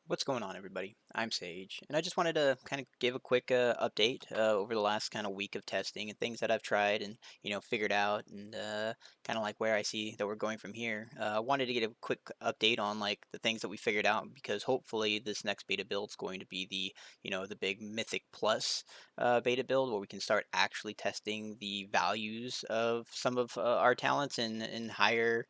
What's going on, everybody? I'm Sage, and I just wanted to kind of give a quick update over the last kind of week of testing and things that I've tried and figured out, and kind of like where I see that we're going from here. I wanted to get a quick update on like the things that we figured out because hopefully this next beta build is going to be the big Mythic Plus beta build where we can start actually testing the values of some of our talents in higher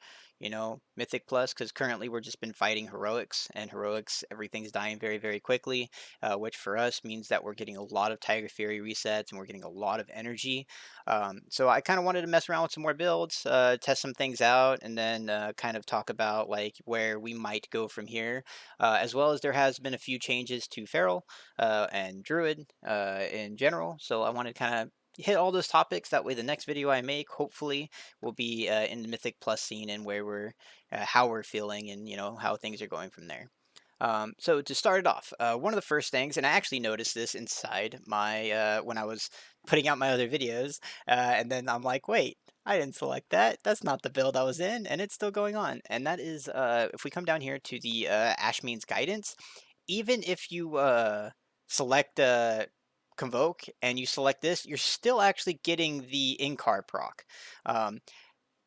Mythic Plus, because currently we're just been fighting Heroics, and Heroics, everything's dying very, very quickly, which for us means that we're getting a lot of Tiger Fury resets and we're getting a lot of energy. So I kind of wanted to mess around with some more builds, test some things out, and then kind of talk about like where we might go from here, as well as there has been a few changes to Feral and Druid in general. So I wanted to kind of hit all those topics. That way, the next video I make, hopefully, will be in the Mythic Plus scene and where we're, how we're feeling, and how things are going from there. So to start it off, one of the first things, and I actually noticed this inside my when I was putting out my other videos, and then I'm like, wait, I didn't select that. That's not the build I was in, and it's still going on. And that is, if we come down here to the Ashmean's guidance, even if you select Convoke and you select this, you're still actually getting the in-car proc. Um,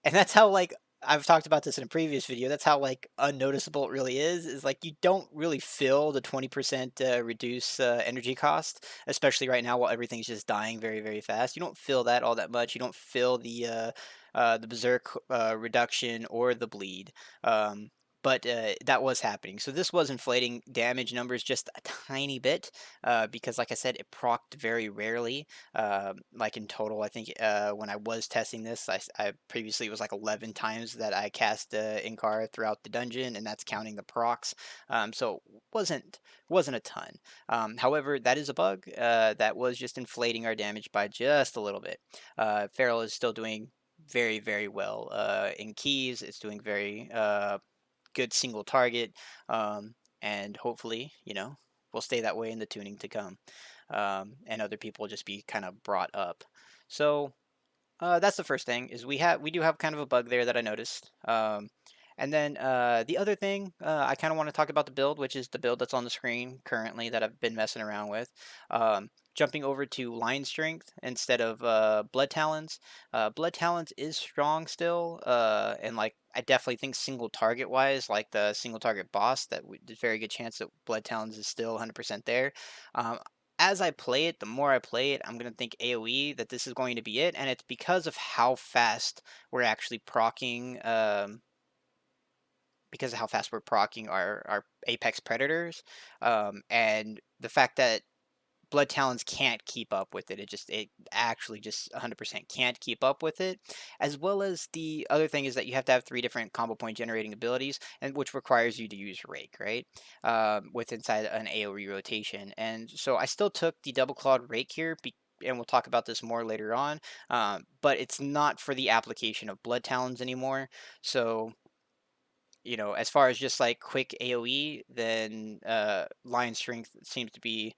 and that's how like I've talked about this in a previous video. That's how like unnoticeable it really is like you don't really feel the 20% reduce energy cost, especially right now while everything's just dying very, very fast. You don't feel that all that much. You don't feel the berserk reduction or the bleed. But that was happening. So this was inflating damage numbers just a tiny bit, because, like I said, it procced very rarely. Like in total, I think when I was testing this, I previously it was like 11 times that I cast Inkar throughout the dungeon, and that's counting the procs. So it wasn't a ton. However, that is a bug that was just inflating our damage by just a little bit. Feral is still doing very, very well in keys. It's doing very good single target, and hopefully, we'll stay that way in the tuning to come, and other people just be kind of brought up. So that's the first thing is we do have kind of a bug there that I noticed. And then the other thing, I kind of want to talk about the build, which is the build that's on the screen currently that I've been messing around with. Jumping over to line strength instead of blood talons. Blood talons is strong still, and like I definitely think single target wise, like the single target boss, there's a very good chance that blood talons is still 100% there. Um, as I play it, the more I play it, I'm going to think AoE that this is going to be it. And it's because of how fast we're actually proccing, because of how fast we're proccing our Apex Predators. And the fact that Blood Talons can't keep up with it. It actually just 100% can't keep up with it. As well as the other thing is that you have to have 3 different combo point generating abilities, and which requires you to use Rake, right? With inside an AoE rotation. And so I still took the double clawed Rake here. And we'll talk about this more later on, but it's not for the application of Blood Talons anymore. So as far as just like quick AoE, then Lion Strength seems to be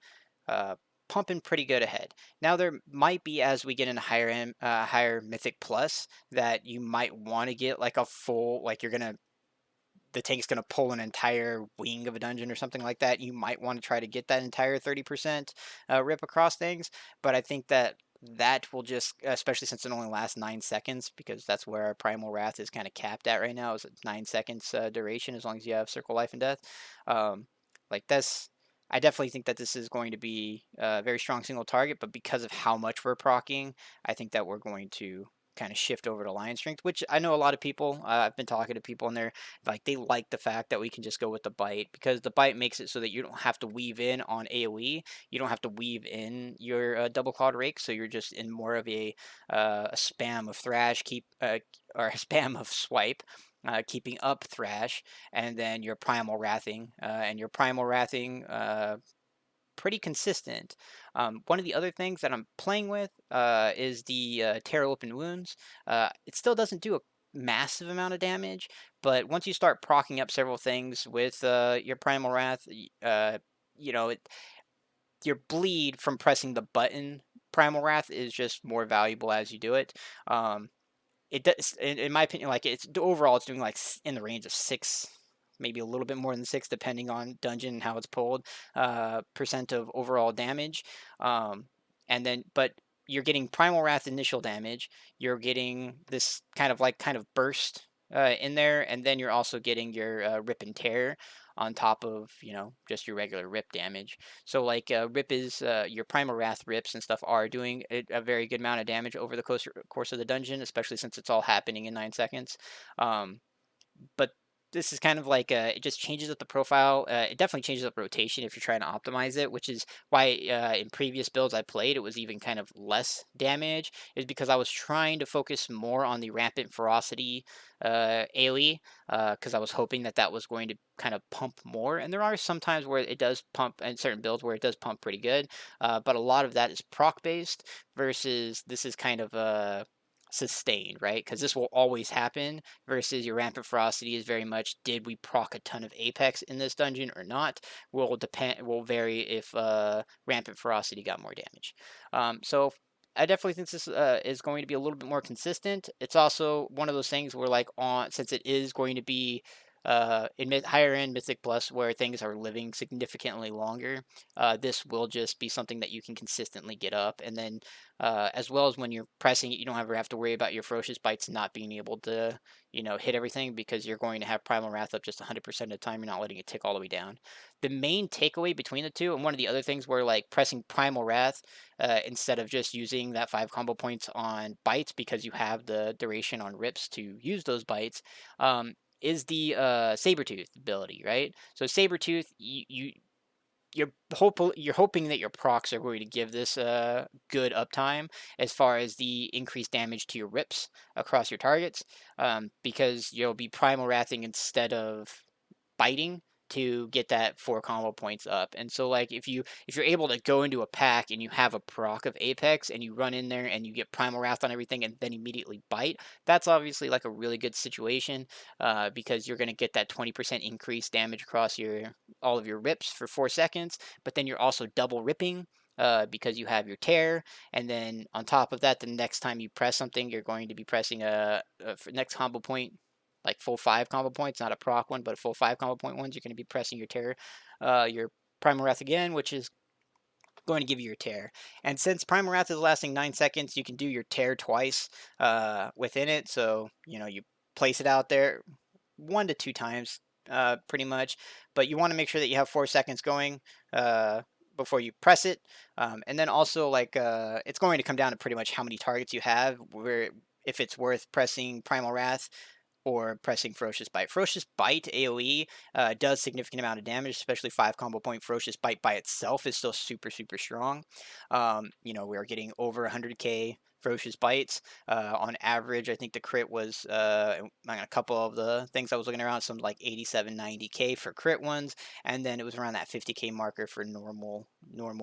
uh, pumping pretty good ahead. Now there might be, as we get into higher Mythic Plus, that you might want to get like a full, like the tank's gonna pull an entire wing of a dungeon or something like that. You might want to try to get that entire 30% rip across things, but I think that will just, especially since it only lasts 9 seconds, because that's where our Primal Wrath is kind of capped at right now, is 9 seconds duration as long as you have Circle Life and Death. Um, like this, I definitely think that this is going to be a very strong single target, but because of how much we're proccing, I think that we're going to kind of shift over to Lion Strength, which I know a lot of people, I've been talking to people and they're like, they like the fact that we can just go with the bite, because the bite makes it so that you don't have to weave in on AoE. You don't have to weave in your double clawed rake, so you're just in more of a spam of thrash, or a spam of swipe, keeping up thrash, and then your primal wrathing, and your primal wrathing pretty consistent. One of the other things that I'm playing with is the Tear Open Wounds. It still doesn't do a massive amount of damage, but once you start proccing up several things with your Primal Wrath, you know, it, your bleed from pressing the button Primal Wrath is just more valuable as you do it. It does, in my opinion, like it's overall, it's doing like in the range of 6, maybe a little bit more than 6, depending on dungeon and how it's pulled, percent of overall damage. And then, but you're getting Primal Wrath initial damage. You're getting this kind of burst in there, and then you're also getting your Rip and Tear on top of just your regular Rip damage. So like Rip is your Primal Wrath rips and stuff are doing a very good amount of damage over the course of the dungeon, especially since it's all happening in 9 seconds. Um, but this is kind of like it just changes up the profile. It definitely changes up rotation if you're trying to optimize it, which is why in previous builds I played, it was even kind of less damage, is because I was trying to focus more on the rampant ferocity AoE, because I was hoping that that was going to kind of pump more. And there are some times where it does pump, and certain builds where it does pump pretty good, but a lot of that is proc based versus this is kind of sustained, right? Because this will always happen versus your rampant ferocity is very much, did we proc a ton of apex in this dungeon or not? Will vary if rampant ferocity got more damage. So I definitely think this is going to be a little bit more consistent. It's also one of those things where, like, on since it is going to be in higher end Mythic Plus where things are living significantly longer, this will just be something that you can consistently get up. And then as well as when you're pressing it, you don't ever have to worry about your ferocious bites not being able to, hit everything, because you're going to have Primal Wrath up just 100% of the time. You're not letting it tick all the way down. The main takeaway between the two, and one of the other things where, like, pressing Primal Wrath instead of just using that 5 combo points on bites because you have the duration on rips to use those bites, is the Sabretooth ability, right? So Sabretooth, you're hoping that your procs are going to give this good uptime as far as the increased damage to your rips across your targets, because you'll be primal wrathing instead of biting to get that 4 combo points up. And so, like, if you're able to go into a pack and you have a proc of Apex and you run in there and you get Primal Wrath on everything and then immediately bite, that's obviously like a really good situation, because you're going to get that 20% increase damage across all of your rips for 4 seconds, but then you're also double ripping because you have your tear, and then on top of that, the next time you press something, you're going to be pressing a next combo point, like full 5 combo points, not a proc one, but a full 5 combo point ones. You're going to be pressing your tear, your Primal Wrath again, which is going to give you your tear. And since Primal Wrath is lasting 9 seconds, you can do your tear twice within it. So, you place it out there 1 to 2 times, pretty much. But you want to make sure that you have 4 seconds going before you press it. And then also, like, it's going to come down to pretty much how many targets you have, where if it's worth pressing Primal Wrath or pressing Ferocious Bite. Ferocious Bite AoE does significant amount of damage, especially 5 combo point. Ferocious Bite by itself is still super, super strong. We're getting over 100k Ferocious Bites. On average, I think the crit was, on a couple of the things I was looking around, some like 87, 90k for crit ones, and then it was around that 50k marker for normal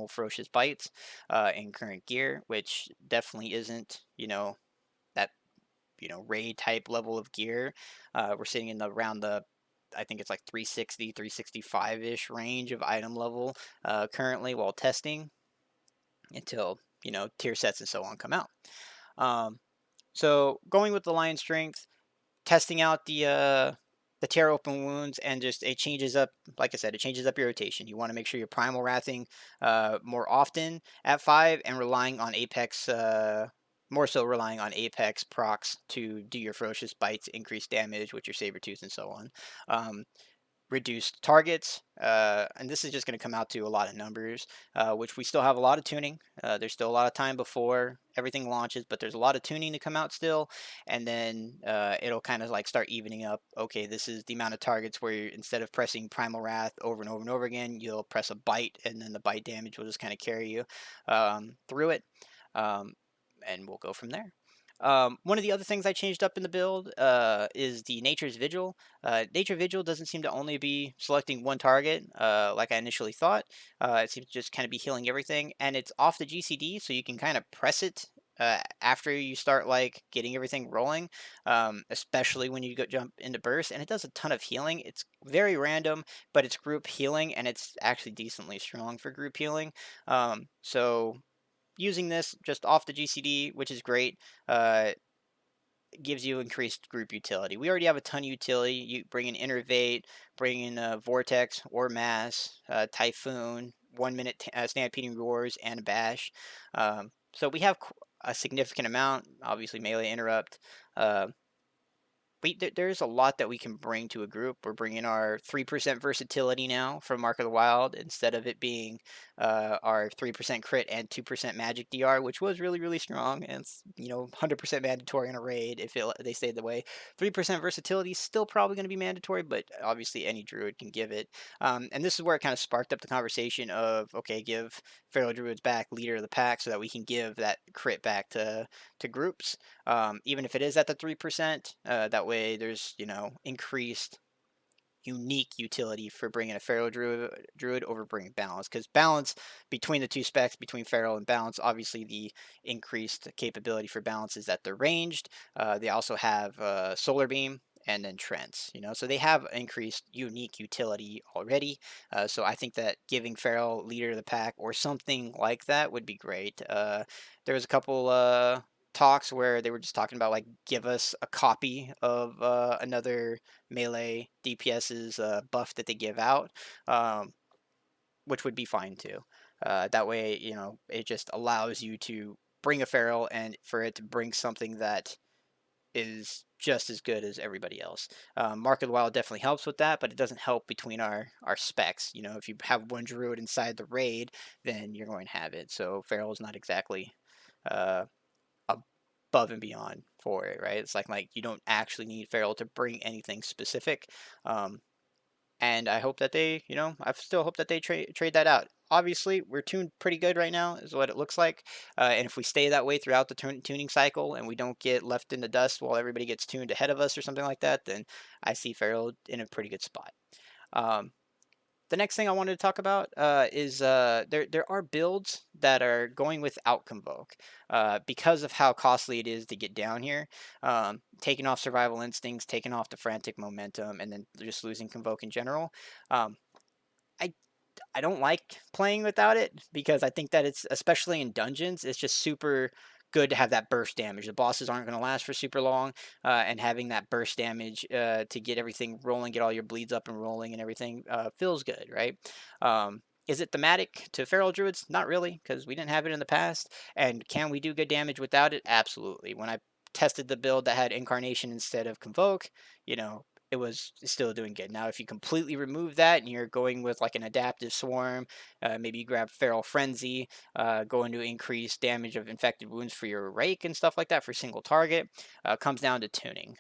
Ferocious Bites in current gear, which definitely isn't, that raid type level of gear. We're sitting in around the, I think it's like 360, 365-ish range of item level currently while testing, until tier sets and so on come out. So going with the lion strength, testing out the tear open wounds, and just it changes up, like I said, it changes up your rotation. You want to make sure you're primal wrathing more often at 5 and relying on Apex, more so relying on Apex procs to do your ferocious bites, increase damage with your saber tooth and so on. Reduced targets, and this is just going to come out to a lot of numbers, which we still have a lot of tuning. There's still a lot of time before everything launches, but there's a lot of tuning to come out still, and then it'll kind of like start evening up. Okay, this is the amount of targets where instead of pressing Primal Wrath over and over and over again, you'll press a bite, and then the bite damage will just kind of carry you through it, and we'll go from there. One of the other things I changed up in the build is the Nature's Vigil. Nature Vigil doesn't seem to only be selecting one target like I initially thought. It seems to just kind of be healing everything, and it's off the GCD, so you can kind of press it after you start like getting everything rolling, especially when you jump into burst, and it does a ton of healing. It's very random, but it's group healing, and it's actually decently strong for group healing. So using this just off the GCD, which is great. gives you increased group utility. We already have a ton of utility. You bring in Innervate, bring in Vortex or Mass, Typhoon, 1 minute stampeding roars, and Bash. So we have a significant amount. Obviously, melee interrupt. Uh, there's a lot that we can bring to a group. We're bringing our 3% versatility now from Mark of the Wild instead of it being our 3% crit and 2% magic DR, which was really, really strong. And it's, 100% mandatory in a raid if they stayed the way. 3% versatility is still probably going to be mandatory, but obviously any druid can give it. And this is where it kind of sparked up the conversation of, okay, give Feral Druids back leader of the pack so that we can give that crit back to groups, even if it is at the 3%. That way, there's increased unique utility for bringing a Feral Druid over bringing Balance, because Balance between the two specs, between Feral and Balance, obviously the increased capability for Balance is that they're ranged. They also have Solar Beam and then Trance, so they have increased unique utility already. So I think that giving Feral leader of the pack or something like that would be great. There was a couple talks where they were just talking about, like, give us a copy of another melee DPS's buff that they give out, um, which would be fine too. That way, it just allows you to bring a feral and for it to bring something that is just as good as everybody else. Mark of the Wild definitely helps with that, but it doesn't help between our specs. If you have one druid inside the raid, then you're going to have it. So feral is not exactly uh, above and beyond for it, right? It's like you don't actually need feral to bring anything specific. And I hope that I still hope that they trade that out. Obviously, we're tuned pretty good right now, is what it looks like. And if we stay that way throughout the tuning cycle and we don't get left in the dust while everybody gets tuned ahead of us or something like that, then I see Feral in a pretty good spot. Um, the next thing I wanted to talk about is there are builds that are going without Convoke because of how costly it is to get down here. Taking off Survival Instincts, taking off the Frantic Momentum, and then just losing Convoke in general. Um, I I don't like playing without it because I think that it's, especially in dungeons, it's just super good to have that burst damage. The bosses aren't going to last for super long, and having that burst damage to get everything rolling, get all your bleeds up and rolling and everything feels good, right? Is it thematic to Feral Druids? Not really, because we didn't have it in the past. And can we do good damage without it? Absolutely. When I tested the build that had Incarnation instead of Convoke, it was still doing good. Now, if you completely remove that and you're going with like an adaptive swarm, maybe you grab Feral Frenzy, going to increase damage of infected wounds for your rake and stuff like that for single target, comes down to tuning,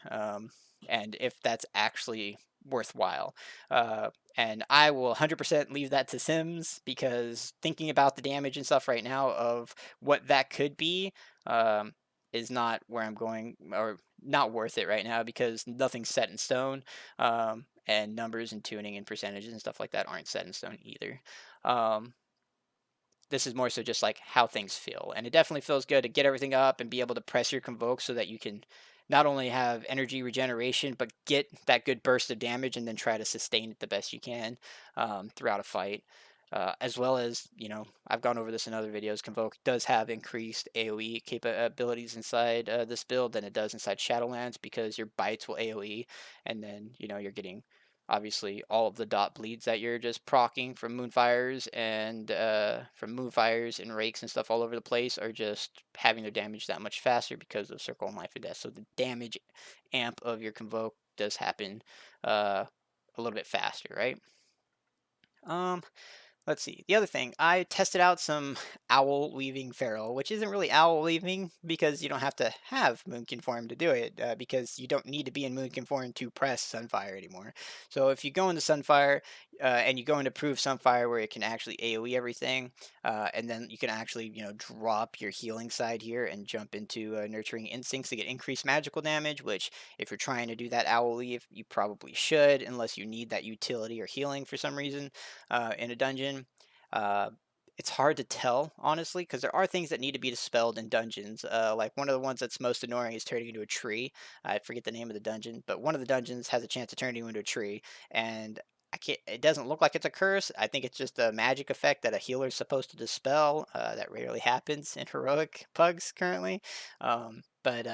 and if that's actually worthwhile. And I will 100% leave that to Sims, because thinking about the damage and stuff right now of what that could be, um, is not where I'm going, or not worth it right now, because nothing's set in stone, and numbers and tuning and percentages and stuff like that aren't set in stone either. Um, this is more so just like how things feel, and it definitely feels good to get everything up and be able to press your Convoke so that you can not only have energy regeneration but get that good burst of damage and then try to sustain it the best you can throughout a fight. As well as, I've gone over this in other videos, Convoke does have increased AoE capabilities inside this build than it does inside Shadowlands, because your bites will AoE, and then, you're getting obviously all of the dot bleeds that you're just procking from Moonfires, and Rakes and stuff all over the place are just having their damage that much faster because of Circle and Life and Death. So the damage amp of your Convoke does happen a little bit faster, right? Um, Let's see. The other thing, I tested out some owl weaving feral, which isn't really owl weaving because you don't have to have Moonkin form to do it, because you don't need to be in Moonkin form to press Sunfire anymore. So if you go into Sunfire and you go into Proof Sunfire where it can actually AoE everything, and then you can actually, drop your healing side here and jump into Nurturing Instincts to get increased magical damage, which if you're trying to do that owl weave, you probably should, unless you need that utility or healing for some reason in a dungeon. Uh, it's hard to tell, honestly, because there are things that need to be dispelled in dungeons. Like one of the ones that's most annoying is turning into a tree. I forget the name of the dungeon, but one of the dungeons has a chance to turn you into a tree, and I can't. It doesn't look like it's a curse. I think it's just a magic effect that a healer is supposed to dispel. That rarely happens in heroic pugs currently, but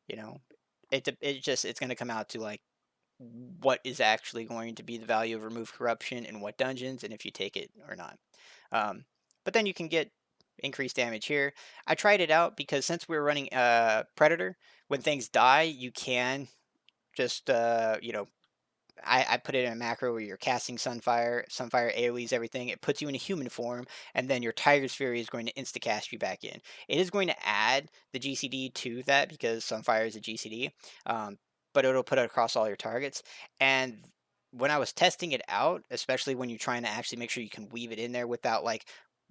You know, it's going to come out to like what is actually going to be the value of remove corruption in what dungeons and if you take it or not. Um, but then you can get increased damage here. I tried it out because since we were running Predator, when things die, you can just I put it in a macro where you're casting Sunfire. Sunfire AoEs everything. It puts you in a human form, and then your Tiger's Fury is going to insta-cast you back in. It is going to add the GCD to that because Sunfire is a GCD, um, but it'll put it across all your targets. And when I was testing it out, especially when you're trying to actually make sure you can weave it in there without like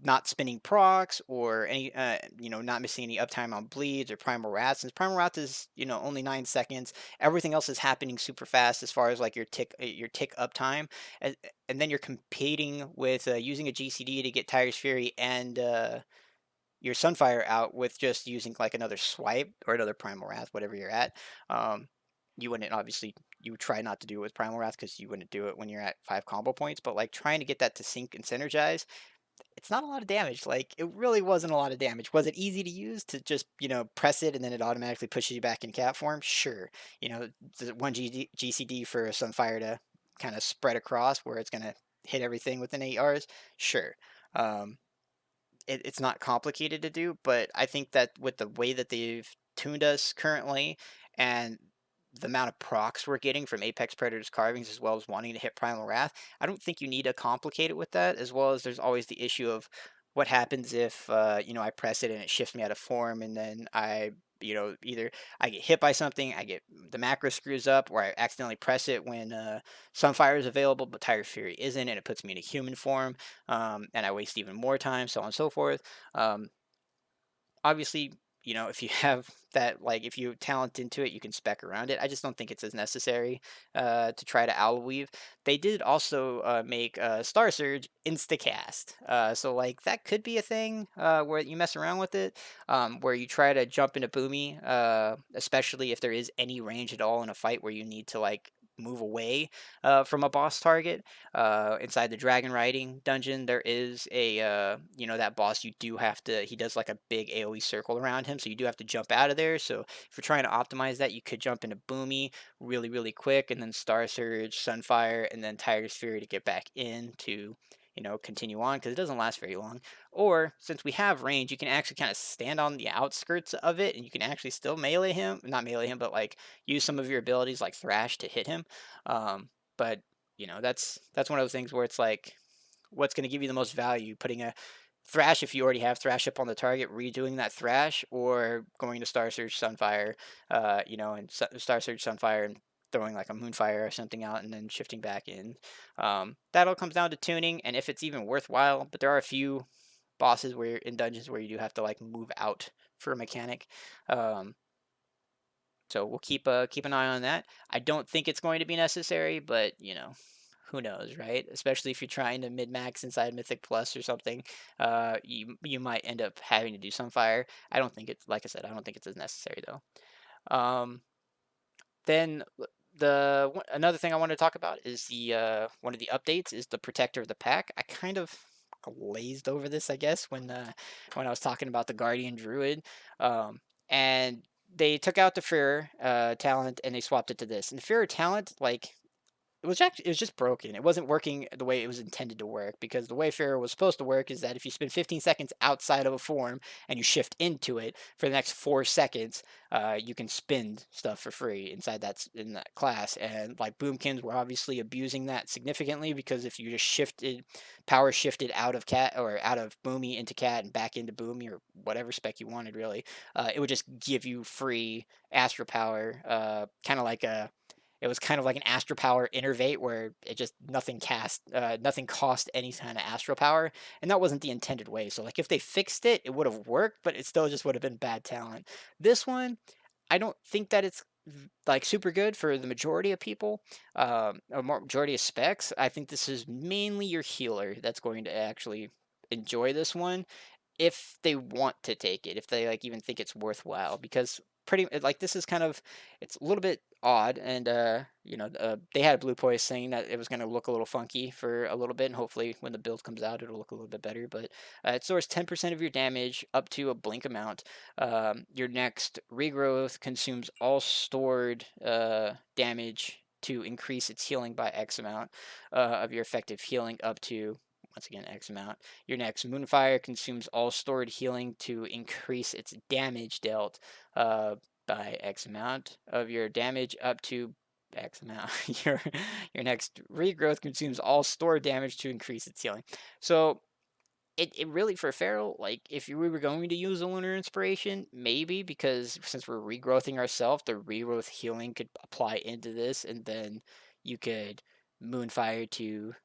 not spinning procs or any not missing any uptime on bleeds or primal wrath, since primal wrath is only 9 seconds. Everything else is happening super fast as far as like your tick uptime, and, and then you're competing with using a GCD to get Tiger's Fury and your Sunfire out with just using like another swipe or another Primal Wrath, whatever you're at. Um, you wouldn't obviously you would try not to do it with Primal Wrath because you wouldn't do it when you're at 5 combo points, but like trying to get that to sync and synergize, it's not a lot of damage. Like, it really wasn't a lot of damage. Was it easy to use to just, press it and then it automatically pushes you back in cat form? Sure. The one GCD for Sunfire to kind of spread across where it's going to hit everything within 8 hours? Sure. Um, it's not complicated to do, but I think that with the way that they've tuned us currently and the amount of procs we're getting from Apex Predator's carvings as well as wanting to hit Primal Wrath, I don't think you need to complicate it with that, as well as there's always the issue of what happens if I press it and it shifts me out of form and then either I get hit by something, I get the macro screws up, or I accidentally press it when Sunfire is available, but Tiger Fury isn't, and it puts me in a human form, and I waste even more time, so on and so forth. Um, Obviously, if you have that, like, if you talent into it, you can spec around it. I just don't think it's as necessary to try to owl weave. They did also make Star Surge instacast, so like that could be a thing where you mess around with it, where you try to jump into Boomy, especially if there is any range at all in a fight where you need to like move away from a boss target. Inside the dragon riding dungeon, there is a that boss, you do have to, he does like a big AoE circle around him, so you do have to jump out of there. So if you're trying to optimize that, you could jump into Boomy really quick, and then Star Surge, Sunfire, and then Tiger's Fury to get back in to continue on, because it doesn't last very long. Or since we have range, you can actually kind of stand on the outskirts of it, and you can actually still melee him, not melee him, but like use some of your abilities like Thrash to hit him. But that's one of those things where it's like, what's going to give you the most value? Putting a Thrash, if you already have Thrash up on the target, redoing that Thrash, or going to Star Surge Sunfire, and Star Surge Sunfire and throwing like a Moonfire or something out and then shifting back in. That all comes down to tuning and if it's even worthwhile. But there are a few bosses where in dungeons where you do have to like move out for a mechanic. Um, so we'll keep an eye on that. I don't think it's going to be necessary, but who knows, right? Especially if you're trying to mid max inside Mythic Plus or something, you might end up having to do some fire. I don't think it's, like I said, I don't think it's as necessary though. Then another thing I want to talk about is the one of the updates is the Protector of the Pack. I kind of glazed over this, I guess, when I was talking about the Guardian Druid, and they took out the Fear talent and they swapped it to this. And the Fear talent, like, it was just broken. It wasn't working the way it was intended to work, because the way Pharaoh was supposed to work is that if you spend 15 seconds outside of a form and you shift into it for the next 4 seconds, you can spin stuff for free in that class. And like Boomkins were obviously abusing that significantly, because if you just power shifted out of cat or out of Boomy into cat and back into Boomy or whatever spec you wanted, really, it would just give you free Astro Power, kind of like a it was kind of like an Astro Power Innervate, where it just nothing cost any kind of Astro Power, and that wasn't the intended way. So like if they fixed it, it would have worked, but it still just would have been bad talent. This one, I don't think that it's like super good for the majority of people, or majority of specs. I think this is mainly your healer that's going to actually enjoy this one, if they want to take it, if they like even think it's worthwhile, because pretty like this is kind of, it's a little bit odd, and they had a blue post saying that it was going to look a little funky for a little bit, and hopefully when the build comes out, it'll look a little bit better. But it stores 10% of your damage up to a blink amount. Your next regrowth consumes all stored damage to increase its healing by X amount of your effective healing up to, once again, X amount. Your next Moonfire consumes all stored healing to increase its damage dealt by X amount of your damage up to X amount. your next regrowth consumes all stored damage to increase its healing. So it really, for Feral, like if we were going to use a lunar inspiration, maybe, because since we're regrowthing ourselves, the regrowth healing could apply into this, and then you could Moonfire to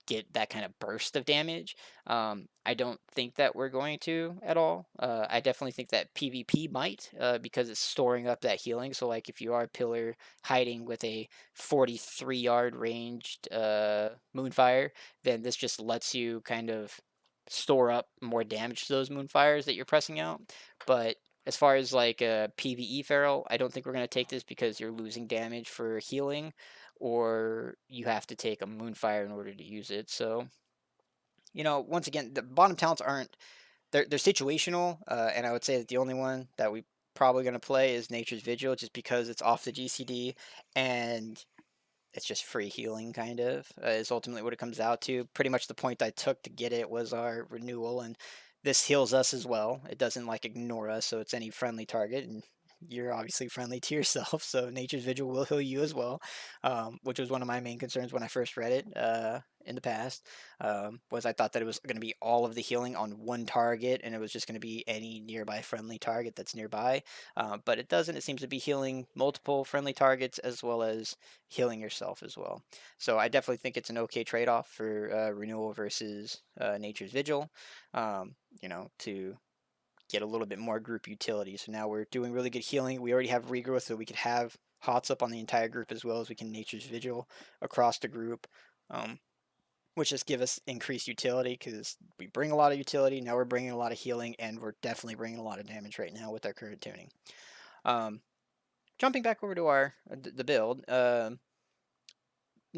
get that kind of burst of damage. I don't think that we're going to at all. I definitely think that PvP might, because it's storing up that healing. So, like, if you are pillar hiding with a 43-yard ranged Moonfire, then this just lets you kind of store up more damage to those Moonfires that you're pressing out. But as far as like a PvE Feral, I don't think we're going to take this because you're losing damage for healing, or you have to take a Moonfire in order to use it. So, once again, the bottom talents aren't, they're situational, and I would say that the only one that we probably going to play is Nature's Vigil, just because it's off the GCD and it's just free healing, kind of, is ultimately what it comes out to. Pretty much the point I took to get it was our renewal, and this heals us as well. It doesn't like ignore us, so it's any friendly target, and you're obviously friendly to yourself, so Nature's Vigil will heal you as well, which was one of my main concerns when I first read it in the past, was I thought that it was going to be all of the healing on one target, and it was just going to be any nearby friendly target that's nearby, but it doesn't. It seems to be healing multiple friendly targets as well as healing yourself as well. So I definitely think it's an okay trade-off for renewal versus Nature's Vigil, to get a little bit more group utility. So now we're doing really good healing. We already have regrowth, so we could have hots up on the entire group as well as we can Nature's Vigil across the group, which just give us increased utility because we bring a lot of utility. Now we're bringing a lot of healing, and we're definitely bringing a lot of damage right now with our current tuning. Jumping back over to our the build,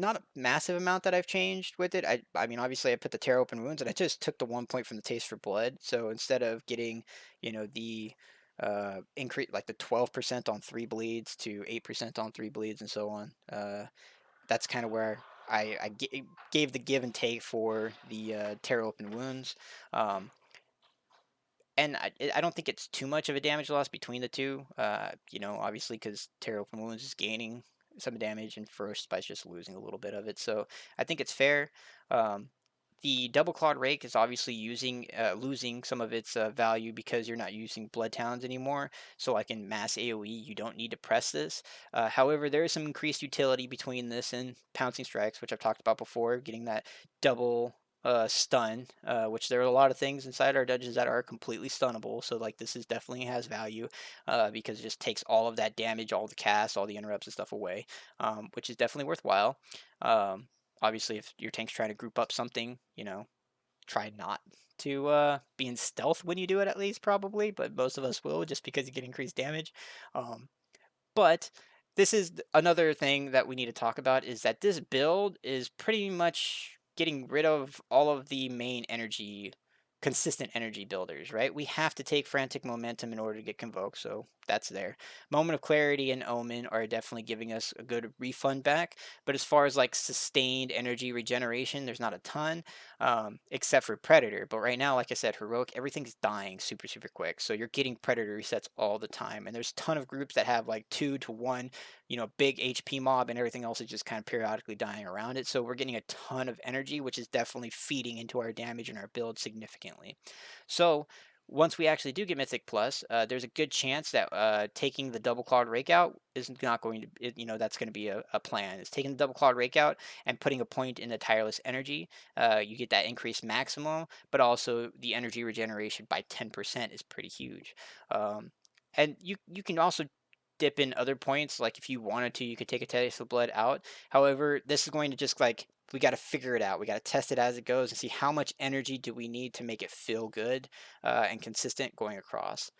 not a massive amount that I've changed with it. I mean, obviously I put the tear open wounds, and I just took the 1 point from the taste for blood. So instead of getting, the increase, like the 12% on 3 bleeds to 8% on 3 bleeds and so on, that's kind of where I gave the give and take for the tear open wounds. And I don't think it's too much of a damage loss between the two. Obviously, because Tear Open Wounds is gaining some damage and Ferocious Bite's just losing a little bit of it. So I think it's fair. Um, the Double Clawed Rake is obviously losing some of its value because you're not using Blood Talons anymore. So like in mass AoE, you don't need to press this. However, there is some increased utility between this and Pouncing Strikes, which I've talked about before, getting that double stun, which there are a lot of things inside our dungeons that are completely stunnable. So like this is definitely has value because it just takes all of that damage, all the casts, all the interrupts and stuff away, which is definitely worthwhile. Um, Obviously, if your tank's trying to group up something, try not to be in stealth when you do it, at least, probably, but most of us will just because you get increased damage. Um, but this is another thing that we need to talk about, is that this build is pretty much getting rid of all of the main consistent energy builders, right? We have to take Frantic Momentum in order to get Convoke, so that's there. Moment of Clarity and Omen are definitely giving us a good refund back, but as far as like sustained energy regeneration, there's not a ton, except for Predator. But right now, like I said, Heroic, everything's dying super, super quick, so you're getting Predator resets all the time, and there's a ton of groups that have like 2 to 1, big HP mob, and everything else is just kind of periodically dying around it, so we're getting a ton of energy, which is definitely feeding into our damage and our build significantly. So once we actually do get Mythic Plus, there's a good chance that taking the Double Clawed Rake out is not going to, that's going to be a plan. It's taking the Double Clawed Rake out and putting a point in the Tireless Energy. You get that increased maximum, but also the energy regeneration by 10% is pretty huge. And you can also dip in other points, like if you wanted to, you could take a Taste of Blood out. However, this is going to just like, we got to figure it out. We got to test it as it goes and see how much energy do we need to make it feel good and consistent going across.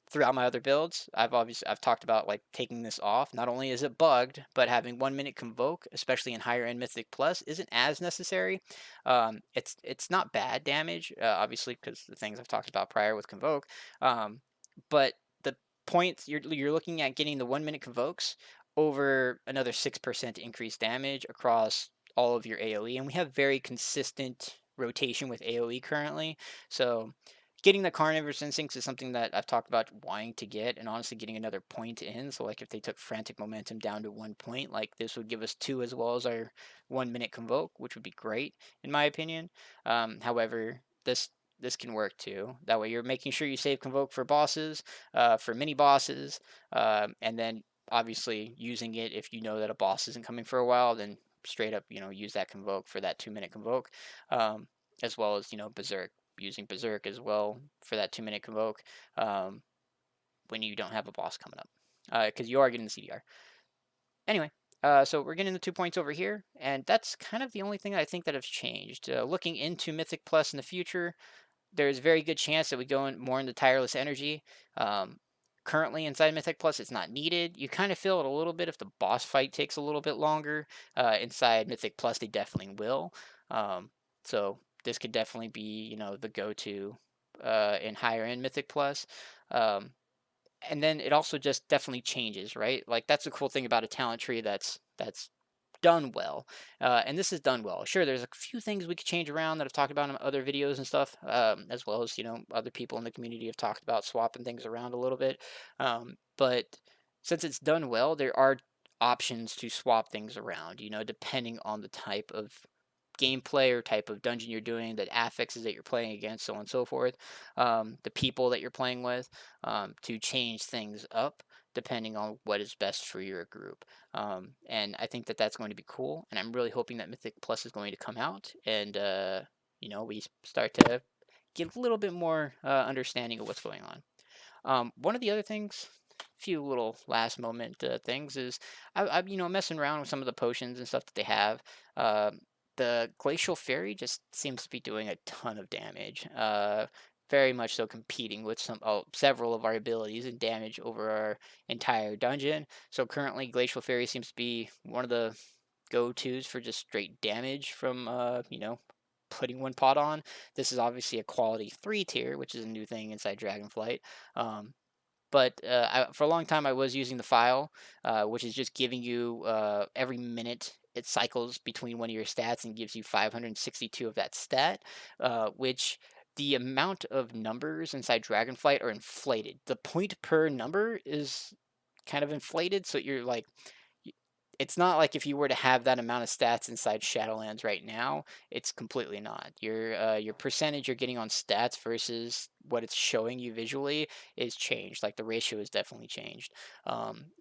throughout my other builds, I've talked about like taking this off. Not only is it bugged, but having 1 minute convoke, especially in higher end Mythic Plus, isn't as necessary. It's not bad damage, obviously, because the things I've talked about prior with convoke. Um, but the points you're looking at getting the 1 minute convokes over another 6% increased damage across all of your AOE, and we have very consistent rotation with AOE currently. So getting the Carnivorous Instincts is something that I've talked about wanting to get, and honestly getting another point in. So like if they took Frantic Momentum down to 1 point, like this would give us two as well as our 1 minute Convoke, which would be great in my opinion. However, this can work too. That way you're making sure you save Convoke for bosses, for mini bosses, and then obviously using it if you know that a boss isn't coming for a while, then straight up, use that Convoke for that 2 minute Convoke, as well as, Berserk, using Berserk as well for that 2 minute Convoke, um, when you don't have a boss coming up, because you are getting the CDR. Anyway, so we're getting the 2 points over here, and that's kind of the only thing I think that has changed. Looking into Mythic Plus in the future, there's a very good chance that we go in more into Tireless Energy. Um, Currently inside Mythic Plus, it's not needed. You kind of feel it a little bit if the boss fight takes a little bit longer. Inside Mythic Plus, they definitely will. So this could definitely be, the go-to in higher end Mythic Plus. Um, and then it also just definitely changes, right? Like that's the cool thing about a talent tree that's done well, and this is done well. Sure, there's a few things we could change around that I've talked about in other videos and stuff, as well as other people in the community have talked about swapping things around a little bit. But since it's done well, there are options to swap things around. Depending on the type of gameplay or type of dungeon you're doing, the affixes that you're playing against, so on and so forth, the people that you're playing with, to change things up depending on what is best for your group. And I think that that's going to be cool. And I'm really hoping that Mythic Plus is going to come out and, we start to get a little bit more understanding of what's going on. One of the other things, few little last moment things is I'm messing around with some of the potions and stuff that they have. The Glacial Fairy just seems to be doing a ton of damage. Very much so competing with several of our abilities and damage over our entire dungeon. So currently, Glacial Fairy seems to be one of the go-tos for just straight damage from putting one pot on. This is obviously a quality 3 tier, which is a new thing inside Dragonflight. Um, but for a long time, I was using the file, which is just giving you every minute it cycles between one of your stats and gives you 562 of that stat, which the amount of numbers inside Dragonflight are inflated. The point per number is kind of inflated, so you're like, it's not like if you were to have that amount of stats inside Shadowlands right now, it's completely not. Your percentage you're getting on stats versus what it's showing you visually is changed. Like the ratio is definitely changed.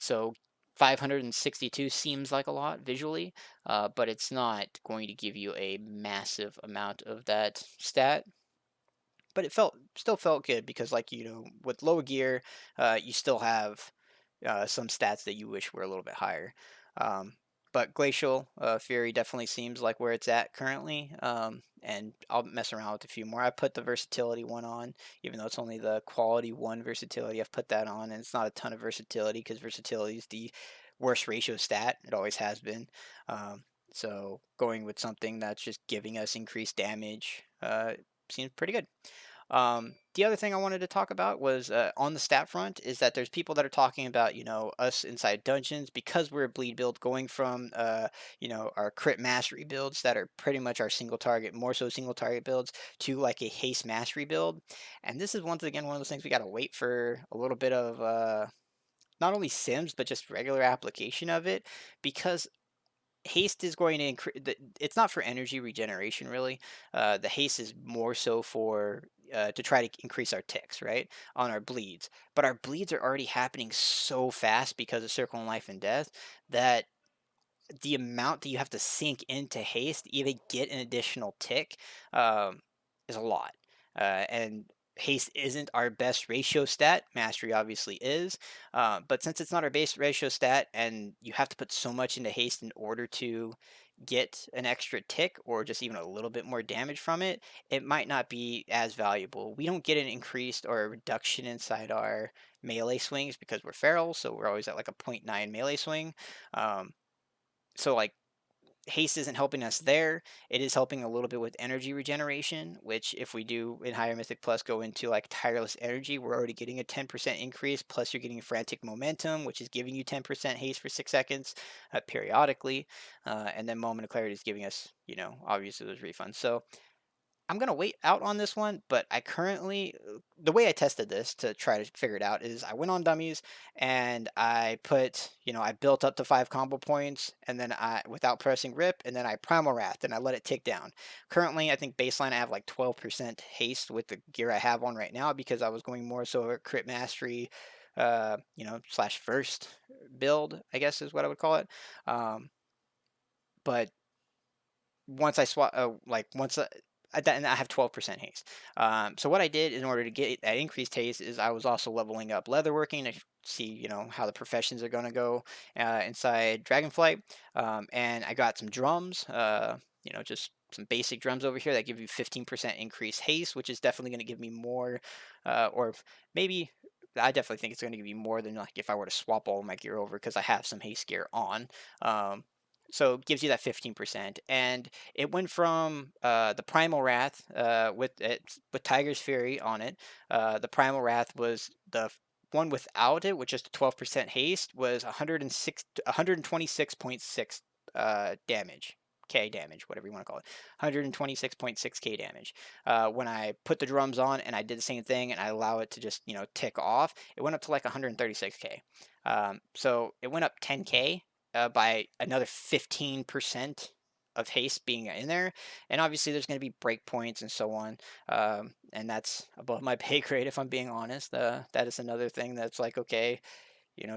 So 562 seems like a lot visually, but it's not going to give you a massive amount of that stat. But it still felt good because, like, with low gear, you still have some stats that you wish were a little bit higher. Um, but Glacial Fury definitely seems like where it's at currently. And I'll mess around with a few more. I put the versatility one on, even though it's only the quality 1 versatility. I've put that on, and it's not a ton of versatility because versatility is the worst ratio stat. It always has been. So going with something that's just giving us increased damage seems pretty good. The other thing I wanted to talk about was on the stat front is that there's people that are talking about, us inside dungeons because we're a bleed build going from, our crit mastery builds that are pretty much our single target, more so single target builds to like a haste mastery build. And this is once again one of those things we got to wait for a little bit of, not only sims, but just regular application of it because haste is going to increase. It's not for energy regeneration, really. The haste is more so for to try to increase our ticks, right, on our bleeds. But our bleeds are already happening so fast because of Circle and Life and Death that the amount that you have to sink into haste to even get an additional tick um, is a lot. And haste isn't our best ratio stat. Mastery obviously is. But since it's not our base ratio stat and you have to put so much into haste in order to get an extra tick or just even a little bit more damage from it, it might not be as valuable. We don't get an increased or a reduction inside our melee swings because we're feral, so we're always at like a point 0.9 melee swing. Um, so like haste isn't helping us there. It is helping a little bit with energy regeneration, which if we do in higher mythic plus go into like tireless energy, we're already getting a 10% increase, plus you're getting frantic momentum, which is giving you 10% haste for 6 seconds periodically, and then moment of clarity is giving us, obviously those refunds. So I'm gonna wait out on this one, but I currently the way I tested this to try to figure it out is I went on dummies and I put, I built up to 5 combo points and then I without pressing rip and then I primal wrath and I let it tick down. Currently, I think baseline I have like 12% haste with the gear I have on right now because I was going more so a crit mastery, slash first build, I guess is what I would call it. But once I swap, like once and I have 12% haste. So what I did in order to get that increased haste is I was also leveling up leatherworking to see, how the professions are going to go inside Dragonflight. And I got some drums, just some basic drums over here that give you 15% increased haste, which is definitely going to give me more, or maybe I definitely think it's going to give you more than like if I were to swap all of my gear over because I have some haste gear on. Um, so it gives you that 15%, and it went from the Primal Wrath with Tiger's Fury on it. The Primal Wrath was the one without it, with just 12% haste, was 126.6 damage. K damage, whatever you want to call it, 126.6k damage. When I put the drums on and I did the same thing and I allow it to just tick off, it went up to like 136k. So it went up 10k by another 15% of haste being in there. And obviously, there's going to be breakpoints and so on. And that's above my pay grade, if I'm being honest. That is another thing that's like, okay,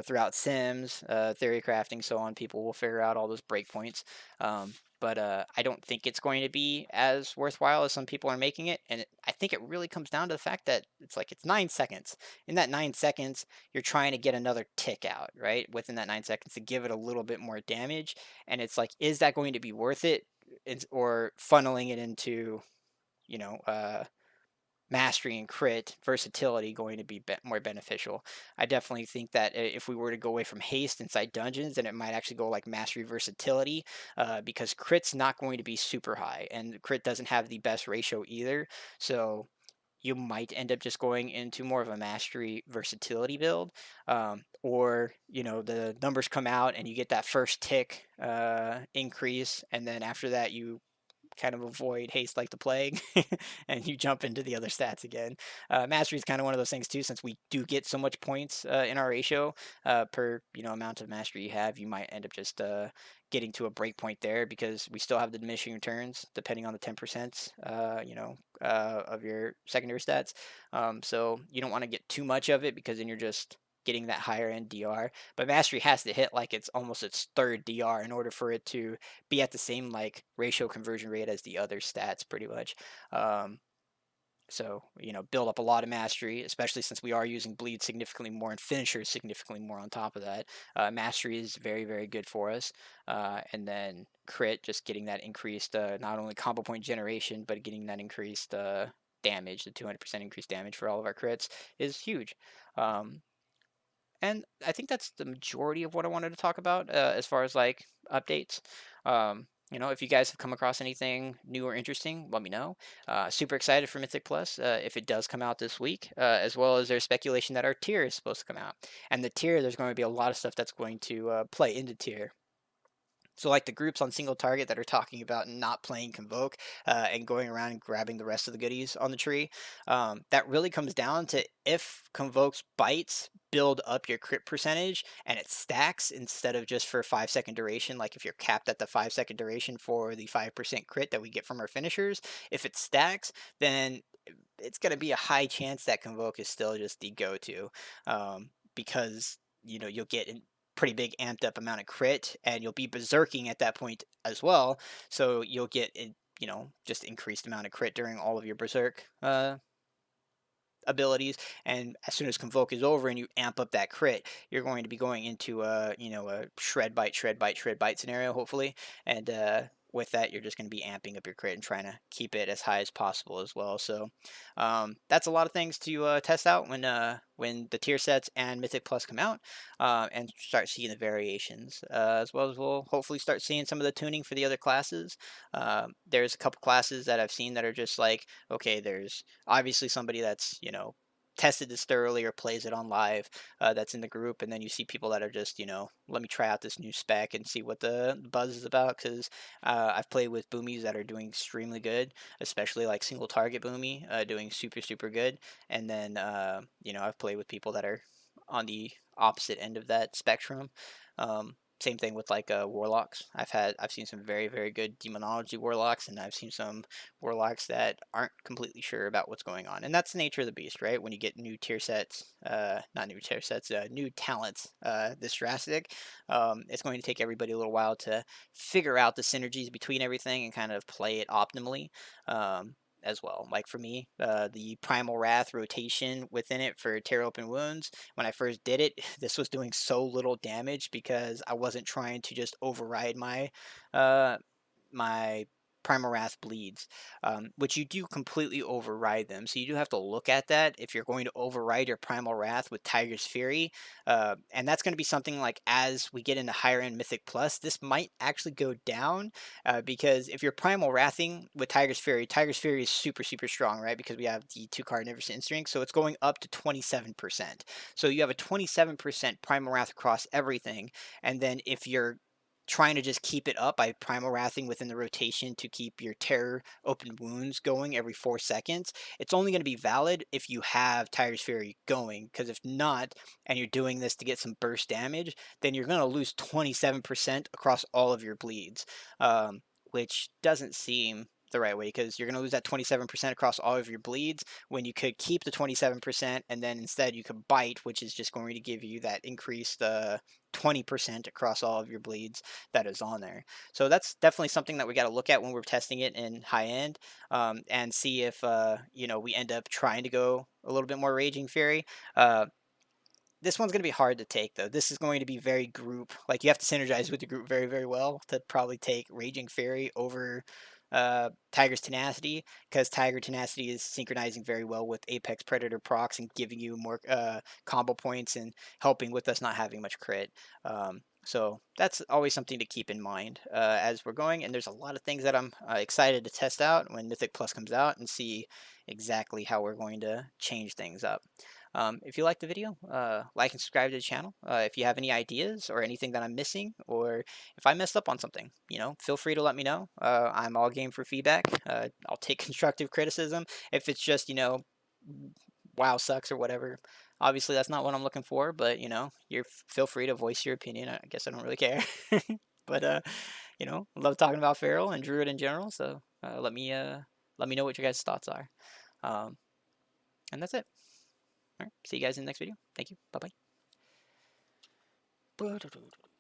throughout Sims, theory crafting, so on, people will figure out all those breakpoints. But I don't think it's going to be as worthwhile as some people are making it. And I think it really comes down to the fact that it's 9 seconds. In that 9 seconds, you're trying to get another tick out, right? Within that 9 seconds to give it a little bit more damage. And it's like, is that going to be worth it? Or funneling it into, you know, uh, mastery and crit versatility going to be more beneficial. I definitely think that if we were to go away from haste inside dungeons, then it might actually go like mastery versatility, because crit's not going to be super high, and crit doesn't have the best ratio either. So you might end up just going into more of a mastery versatility build, or the numbers come out and you get that first tick increase, and then after that you kind of avoid haste like the plague and you jump into the other stats again. Mastery is kind of one of those things too, since we do get so much points in our ratio per amount of mastery you have. You might end up just getting to a break point there because we still have the diminishing returns depending on the 10% of your secondary stats. So you don't want to get too much of it because then you're just getting that higher end DR. But mastery has to hit like it's almost its third DR in order for it to be at the same like ratio conversion rate as the other stats, pretty much. Um, so build up a lot of mastery, especially since we are using bleed significantly more and finishers significantly more on top of that. Mastery is very, very good for us. And then crit, just getting that increased not only combo point generation, but getting that increased damage, the 200% increased damage for all of our crits is huge. And I think that's the majority of what I wanted to talk about as far as like updates. If you guys have come across anything new or interesting, let me know. Super excited for Mythic Plus if it does come out this week, as well as there's speculation that our tier is supposed to come out. And the tier, there's going to be a lot of stuff that's going to play into tier. So like the groups on single target that are talking about not playing Convoke and going around and grabbing the rest of the goodies on the tree, that really comes down to if Convoke's bites build up your crit percentage and it stacks instead of just for 5 second duration. Like if you're capped at the 5 second duration for the 5% crit that we get from our finishers, if it stacks, then it's going to be a high chance that Convoke is still just the go-to, because you'll get pretty big amped up amount of crit and you'll be berserking at that point as well, so you'll get just increased amount of crit during all of your berserk abilities, and as soon as Convoke is over and you amp up that crit, you're going to be going into a a shred bite, shred bite, shred bite scenario, hopefully, and with that, you're just going to be amping up your crit and trying to keep it as high as possible as well. So that's a lot of things to test out when the tier sets and Mythic Plus come out, and start seeing the variations, as well as we'll hopefully start seeing some of the tuning for the other classes. There's a couple classes that I've seen that are just like, okay, there's obviously somebody that's tested this thoroughly or plays it on live, that's in the group, and then you see people that are just let me try out this new spec and see what the buzz is about, because I've played with boomies that are doing extremely good, especially like single target boomy, doing super super good, and then I've played with people that are on the opposite end of that spectrum. Same thing with like warlocks. I've seen some very very good demonology warlocks, and I've seen some warlocks that aren't completely sure about what's going on, and that's the nature of the beast, right? When you get new tier sets, not new tier sets, new talents this drastic, it's going to take everybody a little while to figure out the synergies between everything and kind of play it optimally. Um, as well. Like for me, the Primal Wrath rotation within it for tear open wounds, when I first did it, this was doing so little damage because I wasn't trying to just override uh, my Primal Wrath bleeds, which you do completely override them. So you do have to look at that if you're going to override your Primal Wrath with Tiger's Fury. And that's going to be something like as we get into higher end Mythic Plus, this might actually go down, because if you're Primal Wrathing with Tiger's Fury is super, super strong, right? Because we have the 2-card Magnificent Strength, so it's going up to 27%. So you have a 27% Primal Wrath across everything, and then if you're trying to just keep it up by primal wrathing within the rotation to keep your terror open wounds going every 4 seconds, it's only going to be valid if you have Tiger's Fury going, because if not, and you're doing this to get some burst damage, then you're going to lose 27% across all of your bleeds, which doesn't seem the right way, because you're going to lose that 27% across all of your bleeds when you could keep the 27% and then instead you could bite, which is just going to give you that increased 20% across all of your bleeds that is on there. So that's definitely something that we got to look at when we're testing it in high end, and see if we end up trying to go a little bit more Raging Fury. This one's going to be hard to take, though. This is going to be very group. Like, you have to synergize with the group very, very well to probably take Raging Fairy over Tiger's Tenacity, because Tiger Tenacity is synchronizing very well with Apex Predator procs and giving you more combo points and helping with us not having much crit. So that's always something to keep in mind as we're going. And there's a lot of things that I'm excited to test out when Mythic Plus comes out and see exactly how we're going to change things up. If you like the video, like and subscribe to the channel. If you have any ideas or anything that I'm missing, or if I messed up on something, feel free to let me know. I'm all game for feedback. I'll take constructive criticism. If it's just, WoW sucks or whatever, obviously that's not what I'm looking for, but, you're feel free to voice your opinion. I guess I don't really care. But, I love talking about Feral and Druid in general, so let me know what your guys' thoughts are. Um, and that's it. All right. See you guys in the next video. Thank you. Bye bye.